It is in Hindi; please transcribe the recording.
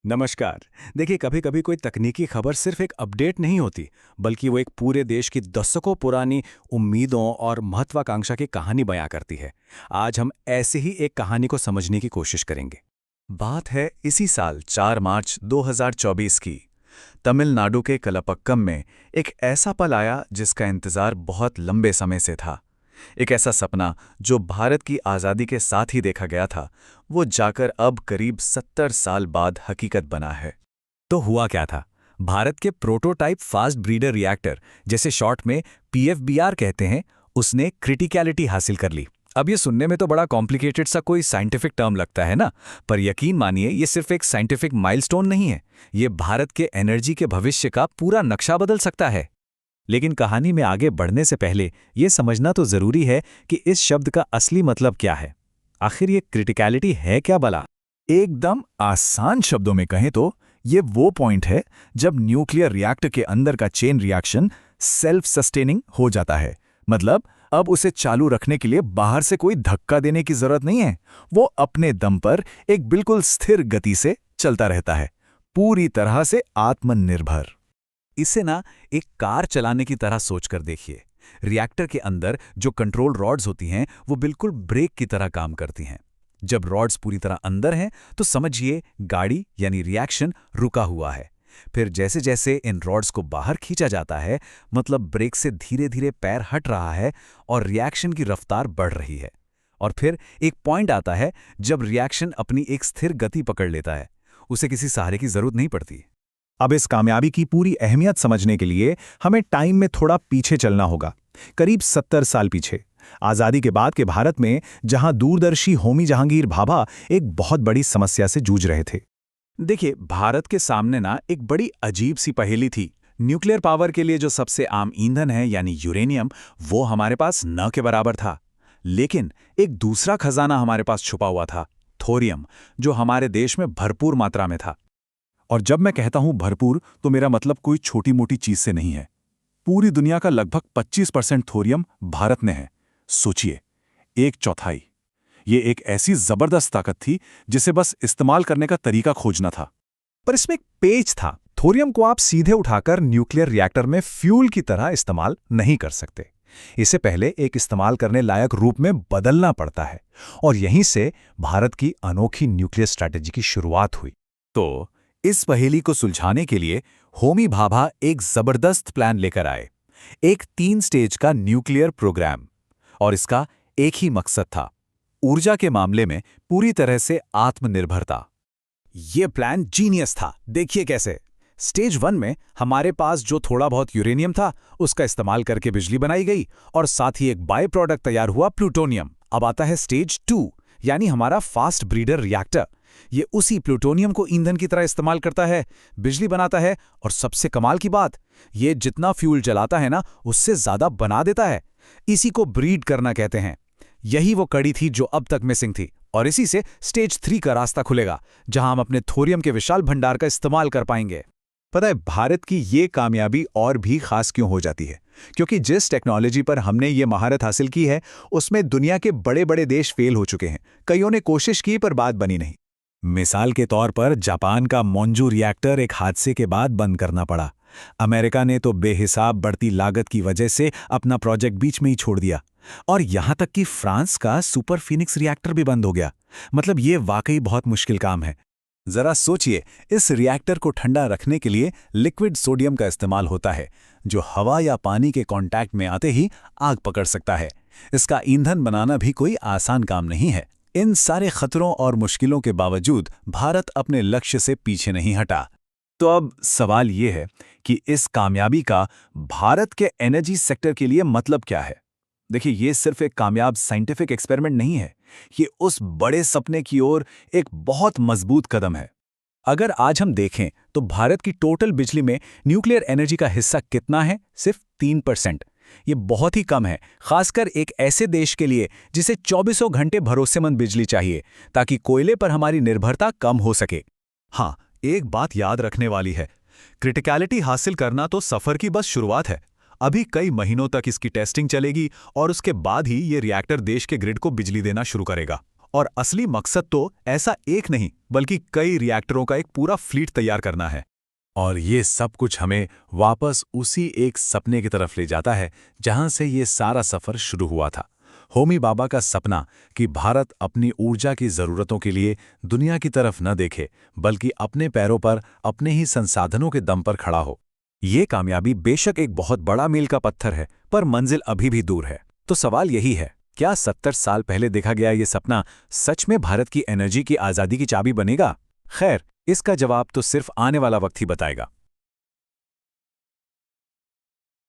नमस्कार। देखिए, कभी कभी कोई तकनीकी खबर सिर्फ एक अपडेट नहीं होती, बल्कि वो एक पूरे देश की दशकों पुरानी उम्मीदों और महत्वाकांक्षा की कहानी बयां करती है। आज हम ऐसे ही एक कहानी को समझने की कोशिश करेंगे। बात है इसी साल 4 मार्च 2024 की। तमिलनाडु के कलपक्कम में एक ऐसा पल आया जिसका इंतजार बहुत लंबे समय से था। एक ऐसा सपना जो भारत की आज़ादी के साथ ही देखा गया था, वो जाकर अब करीब 70 साल बाद हकीकत बना है। तो हुआ क्या था? भारत के प्रोटोटाइप फास्ट ब्रीडर रिएक्टर, जैसे शॉर्ट में पीएफबीआर कहते हैं, उसने क्रिटिकलिटी हासिल कर ली। अब ये सुनने में तो बड़ा कॉम्प्लिकेटेड सा कोई साइंटिफिक टर्म लगता है ना, पर यकीन मानिए ये सिर्फ एक साइंटिफिक माइलस्टोन नहीं है। ये भारत के एनर्जी के भविष्य का पूरा नक्शा बदल सकता है। लेकिन कहानी में आगे बढ़ने से पहले ये समझना तो जरूरी है कि इस शब्द का असली मतलब क्या है। आखिर ये क्रिटिकलिटी है क्या भला? एकदम आसान शब्दों में कहें तो ये वो पॉइंट है जब न्यूक्लियर रिएक्टर के अंदर का चेन रिएक्शन सेल्फ सस्टेनिंग हो जाता है। मतलब अब उसे चालू रखने के लिए बाहर से कोई धक्का देने की जरूरत नहीं है। वो अपने दम पर एक बिल्कुल स्थिर गति से चलता रहता है, पूरी तरह से आत्मनिर्भर। इसे ना एक कार चलाने की तरह सोचकर देखिए। रिएक्टर के अंदर जो कंट्रोल रॉड्स होती हैं वो बिल्कुल ब्रेक की तरह काम करती हैं। जब रॉड्स पूरी तरह अंदर हैं तो समझिए गाड़ी यानी रिएक्शन रुका हुआ है। फिर जैसे जैसे इन रॉड्स को बाहर खींचा जाता है, मतलब ब्रेक से धीरे धीरे पैर हट रहा है और रिएक्शन की रफ्तार बढ़ रही है। और फिर एक पॉइंट आता है जब रिएक्शन अपनी एक स्थिर गति पकड़ लेता है। उसे किसी सहारे की जरूरत नहीं पड़ती। अब इस कामयाबी की पूरी अहमियत समझने के लिए हमें टाइम में थोड़ा पीछे चलना होगा, करीब 70 साल पीछे। आज़ादी के बाद के भारत में, जहां दूरदर्शी होमी जहांगीर भाभा एक बहुत बड़ी समस्या से जूझ रहे थे। देखिए, भारत के सामने ना एक बड़ी अजीब सी पहेली थी। न्यूक्लियर पावर के लिए जो सबसे आम ईंधन है यानी यूरेनियम, वो हमारे पास न के बराबर था। लेकिन एक दूसरा खजाना हमारे पास छुपा हुआ था, थोरियम, जो हमारे देश में भरपूर मात्रा में था। और जब मैं कहता हूं भरपूर, तो मेरा मतलब कोई छोटी मोटी चीज से नहीं है। पूरी दुनिया का लगभग 25% थोरियम भारत में है। सोचिए, एक चौथाई। ये एक ऐसी जबरदस्त ताकत थी जिसे बस इस्तेमाल करने का तरीका खोजना था। पर इसमें एक पेच था। थोरियम को आप सीधे उठाकर न्यूक्लियर रिएक्टर में फ्यूल की तरह इस्तेमाल नहीं कर सकते। इसे पहले एक इस्तेमाल करने लायक रूप में बदलना पड़ता है। और यहीं से भारत की अनोखी न्यूक्लियर स्ट्रैटेजी की शुरुआत हुई। तो इस पहेली को सुलझाने के लिए होमी भाभा एक जबरदस्त प्लान लेकर आए, एक 3 स्टेज का न्यूक्लियर प्रोग्राम। और इसका एक ही मकसद था, ऊर्जा के मामले में पूरी तरह से आत्मनिर्भरता। ये प्लान जीनियस था। देखिए कैसे। स्टेज 1 में हमारे पास जो थोड़ा बहुत यूरेनियम था, उसका इस्तेमाल करके बिजली बनाई गई और साथ ही एक बाय प्रोडक्ट तैयार हुआ, प्लूटोनियम। अब आता है स्टेज 2, यानी हमारा फास्ट ब्रीडर रिएक्टर। ये उसी प्लूटोनियम को ईंधन की तरह इस्तेमाल करता है, बिजली बनाता है और सबसे कमाल की बात, ये जितना फ्यूल जलाता है ना, उससे ज्यादा बना देता है। इसी को ब्रीड करना कहते हैं। यही वो कड़ी थी जो अब तक मिसिंग थी। और इसी से स्टेज 3 का रास्ता खुलेगा, जहां हम अपने थोरियम के विशाल भंडार का इस्तेमाल कर पाएंगे। पता है भारत की ये कामयाबी और भी खास क्यों हो जाती है? क्योंकि जिस टेक्नोलॉजी पर हमने ये महारत हासिल की है, उसमें दुनिया के बड़े बड़े देश फेल हो चुके हैं। कईयों ने कोशिश की पर बात बनी नहीं। मिसाल के तौर पर जापान का मोंजू रिएक्टर एक हादसे के बाद बंद करना पड़ा। अमेरिका ने तो बेहिसाब बढ़ती लागत की वजह से अपना प्रोजेक्ट बीच में ही छोड़ दिया। और यहां तक कि फ्रांस का सुपर फिनिक्स रिएक्टर भी बंद हो गया। मतलब ये वाकई बहुत मुश्किल काम है। जरा सोचिए, इस रिएक्टर को ठंडा रखने के लिए लिक्विड सोडियम का इस्तेमाल होता है, जो हवा या पानी के कांटेक्ट में आते ही आग पकड़ सकता है। इसका ईंधन बनाना भी कोई आसान काम नहीं है। इन सारे खतरों और मुश्किलों के बावजूद भारत अपने लक्ष्य से पीछे नहीं हटा। तो अब सवाल ये है कि इस कामयाबी का भारत के एनर्जी सेक्टर के लिए मतलब क्या है? देखिए, ये सिर्फ एक कामयाब साइंटिफिक एक्सपेरिमेंट नहीं है, ये उस बड़े सपने की ओर एक बहुत मजबूत कदम है। अगर आज हम देखें तो भारत की टोटल बिजली में न्यूक्लियर एनर्जी का हिस्सा कितना है? सिर्फ 3%। ये बहुत ही कम है, खासकर एक ऐसे देश के लिए जिसे 24 घंटे भरोसेमंद बिजली चाहिए, ताकि कोयले पर हमारी निर्भरता कम हो सके। हाँ, एक बात याद रखने वाली है, क्रिटिकलिटी हासिल करना तो सफर की बस शुरुआत है। अभी कई महीनों तक इसकी टेस्टिंग चलेगी और उसके बाद ही ये रिएक्टर देश के ग्रिड को बिजली देना शुरू करेगा। और असली मकसद तो ऐसा एक नहीं बल्कि कई रिएक्टरों का एक पूरा फ्लीट तैयार करना है। और ये सब कुछ हमें वापस उसी एक सपने की तरफ ले जाता है जहां से ये सारा सफर शुरू हुआ था। होमी बाबा का सपना कि भारत अपनी ऊर्जा की जरूरतों के लिए दुनिया की तरफ न देखे बल्कि अपने पैरों पर अपने ही संसाधनों के दम पर खड़ा हो। ये कामयाबी बेशक एक बहुत बड़ा मील का पत्थर है, पर मंजिल अभी भी दूर है। तो सवाल यही है, क्या 70 साल पहले देखा गया ये सपना सच में भारत की एनर्जी की आज़ादी की चाबी बनेगा? खैर, इसका जवाब तो सिर्फ आने वाला वक्त ही बताएगा।